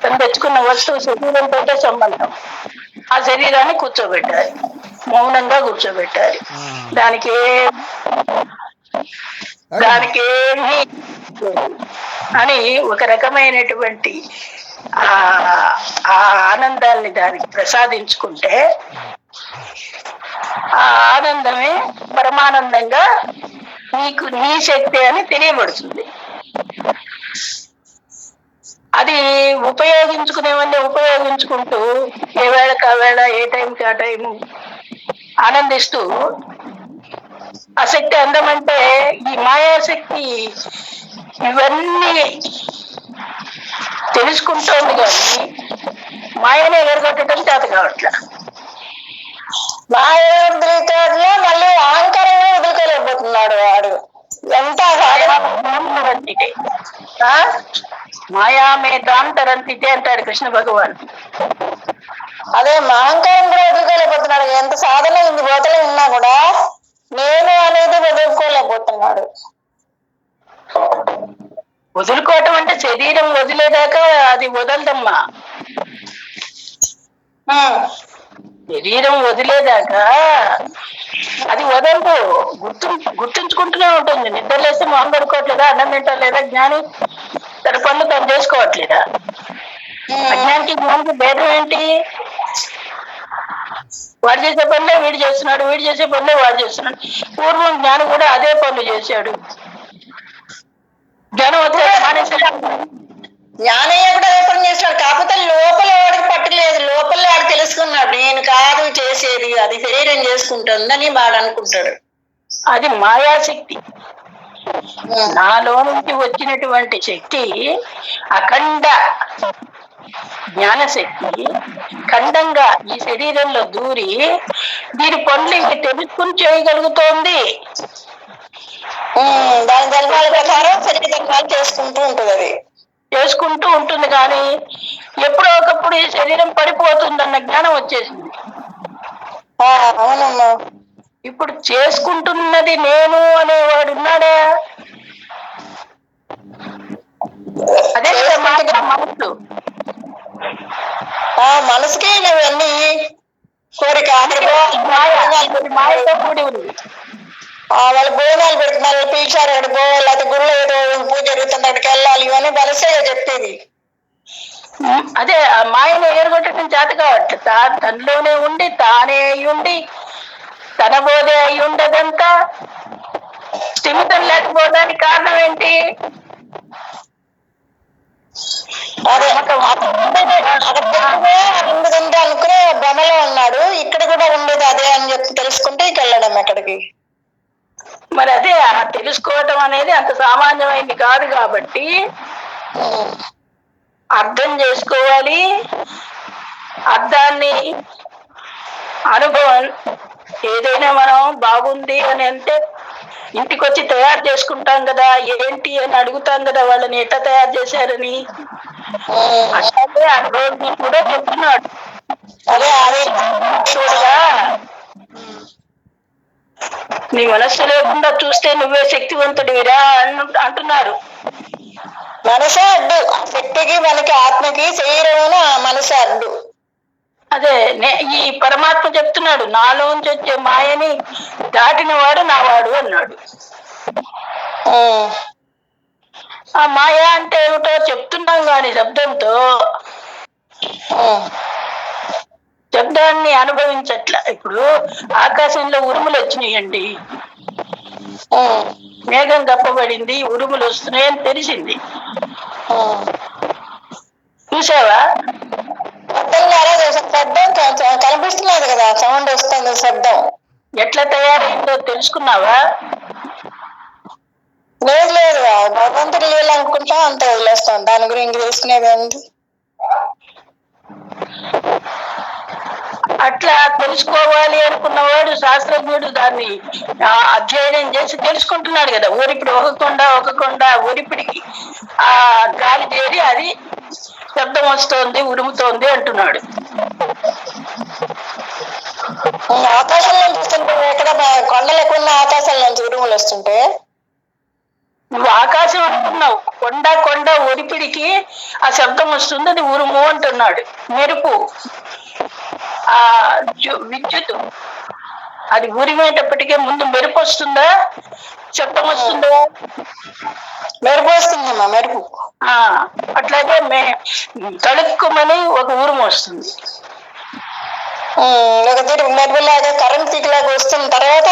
తను తెచ్చుకున్న వస్తువు శరీరంతో సంబంధం. ఆ శరీరాన్ని కూర్చోబెట్టాలి, మౌనంగా కూర్చోబెట్టాలి. దానికి దానికేమి అని ఒక రకమైనటువంటి ఆ ఆనందాన్ని దానికి ప్రసాదించుకుంటే ఆ ఆనందమే పరమానందంగా నీకు నీ శక్తి అని తెలియబడుతుంది. అది ఉపయోగించుకునేవన్నీ ఉపయోగించుకుంటూ ఏ వేళకి ఆ వేళ, ఏ టైంకి ఆ టైము ఆనందిస్తూ ఆ శక్తి అందమంటే ఈ మాయాశక్తి ఇవన్నీ తెలుసుకుంటోంది కానీ మాయనే ఎరగొట్టడం చేత కావట్లా. మాయ వదిలికలో మళ్ళీ అహంకారంగా వదులుకోలేకపోతున్నాడు వాడు. ఎంత మాయామేతాంతరంతితే అంటాడు కృష్ణ భగవాన్. అదే అహంకారం కూడా వదులుకోలేకపోతున్నాడు. ఎంత సాధన ఇన్ని బోతలు ఉన్నా కూడా నేను అనేది వదులుకోలేకపోతున్నాడు. వదులుకోవటం అంటే శరీరం వదిలేదాకా అది వదలదమ్మా. శరీరం వదిలేదాకా అది వదలదు, గుర్తుంచుకుంటూనే ఉంటుంది. నిద్రలేస్తే మొహం పడుకోవట్లేదా, అన్నం తింటలేదా, జ్ఞాని తన పనులు తను చేసుకోవట్లేదా? అజ్ఞానికి జ్ఞానికి భేదం ఏంటి? వాడు చేసే పనులే వీడు చేస్తున్నాడు, వీడు చేసే పనులే వాడు చేస్తున్నాడు. పూర్వం జ్ఞానం కూడా అదే పనులు చేశాడు. జ్ఞానం వస్తే జ్ఞానయ్య కూడా అదే పని చేస్తున్నాడు. కాకపోతే లోపల వాడికి పట్టలేదు. లోపల వాడు తెలుసుకున్నాడు నేను కాదు చేసేది, అది శరీరం చేసుకుంటుందని వాడు అనుకుంటాడు. అది మాయాశక్తి. నాలో నుంచి వచ్చినటువంటి శక్తి అఖండ జ్ఞానశక్తి ఖండంగా ఈ శరీరంలో దూరి దీని పనులు ఇంక తెలుసుకుని చేయగలుగుతోంది. దాని ధర్మాల ప్రకారం శరీర ధర్మాలు చేసుకుంటూ ఉంటుంది. అది చేసుకుంటూ ఉంటుంది కానీ ఎప్పుడో ఒకప్పుడు ఈ శరీరం పడిపోతుందన్న జ్ఞానం వచ్చేసింది. అవునమ్మా. ఇప్పుడు చేసుకుంటున్నది నేను అనేవాడు ఉన్నాడా? అదే మనసు. మనసుకే ఇవన్నీ కోరిక మాయతో కూడి ఉంది. వాళ్ళు భోజనాలు పెడుతున్నారు, పిలిచారు, అక్కడ పోవాలి, అది గుళ్ళో ఏదో పూజ జరుగుతుంది, అక్కడికి వెళ్ళాలి, ఇవన్నీ మనసే చెప్పేది. అదే ఆ మాయను ఎగరగొట్టడం చేత కావట్లేదు. తనలోనే ఉండి తానే అయ్యుండి తన బోధే అయి ఉండదంతా స్థిమితం లేకపోవడానికి కారణం ఏంటి? ఉండదంటే అనుకునే భ్రమలో ఉన్నాడు. ఇక్కడ కూడా ఉండేది అదే అని చెప్పి తెలుసుకుంటే ఇక వెళ్ళడం అక్కడికి. మరి అదే తెలుసుకోవటం అనేది అంత సామాన్యమైంది కాదు కాబట్టి అర్థం చేసుకోవాలి. అర్థాన్ని అనుభవం ఏదైనా మనం బాగుంది అని అంటే ఇంటికి వచ్చి తయారు చేసుకుంటాం కదా, ఏంటి అని అడుగుతాం కదా వాళ్ళని ఎట్లా తయారు చేశారని. అట్లాగే అనుభవం కూడా చెప్తున్నాడు. చూడగా నీ మనస్సు లేకుండా చూస్తే నువ్వే శక్తివంతుడివిరా అంటున్నారు. మనసే అడ్డు, శక్తికి మనకి ఆత్మకి శరీరం మనసే అడ్డు. అదే ఈ పరమాత్మ చెప్తున్నాడు, నాలోంచి వచ్చే మాయని దాటిన వాడు నావాడు అన్నాడు. ఆ మాయ అంటే ఏమిటో చెప్తున్నాం గాని శబ్దంతో శబ్దాన్ని అనుభవించట్ల. ఇప్పుడు ఆకాశంలో ఉరుములు వచ్చినాయండి, మేఘం కప్పబడింది, ఉరుములు వస్తున్నాయని తెలిసింది. చూసావా? శబ్దం కనిపిస్తున్నది కదా, సౌండ్ వస్తుంది. శబ్దం ఎట్లా తయారైందో తెలుసుకున్నావా? లేదు లేదు, భగవంతుడు లేదనుకుంటా అంత వదిలేస్తాం. దాని గురించి తెలుసుకునేది ఏంటి? అట్లా తెలుసుకోవాలి అనుకున్నవాడు శాస్త్రజ్ఞుడు దాన్ని అధ్యయనం చేసి తెలుసుకుంటున్నాడు కదా. ఊరిపిడి ఒక కొండ ఊరిపిడికి ఆ గాలి చేరి అది శబ్దం వస్తోంది, ఉరుముతోంది అంటున్నాడు. ఆకాశం నుంచి వస్తుంటే ఎక్కడ కొండలు ఎక్కువ ఆకాశం నుంచి ఉరుములు వస్తుంటే నువ్వు ఆకాశం అనుకున్నావు, కొండ కొండ ఒరిపిడికి ఆ శబ్దం వస్తుంది, అది ఉరుము అంటున్నాడు. మెరుపు, ఆ విద్యుత్, అది ఉరిమేటప్పటికే ముందు మెరుపు వస్తుందా, శబ్దం వస్తుందా? మెరుపు వస్తుందమ్మా, మెరుపు. అట్లాగే తడుక్కుమని ఒక ఉరుము వస్తుంది. ఒక మెరుపులాగా కరెంట్ తీగలాగా వస్తున్న తర్వాత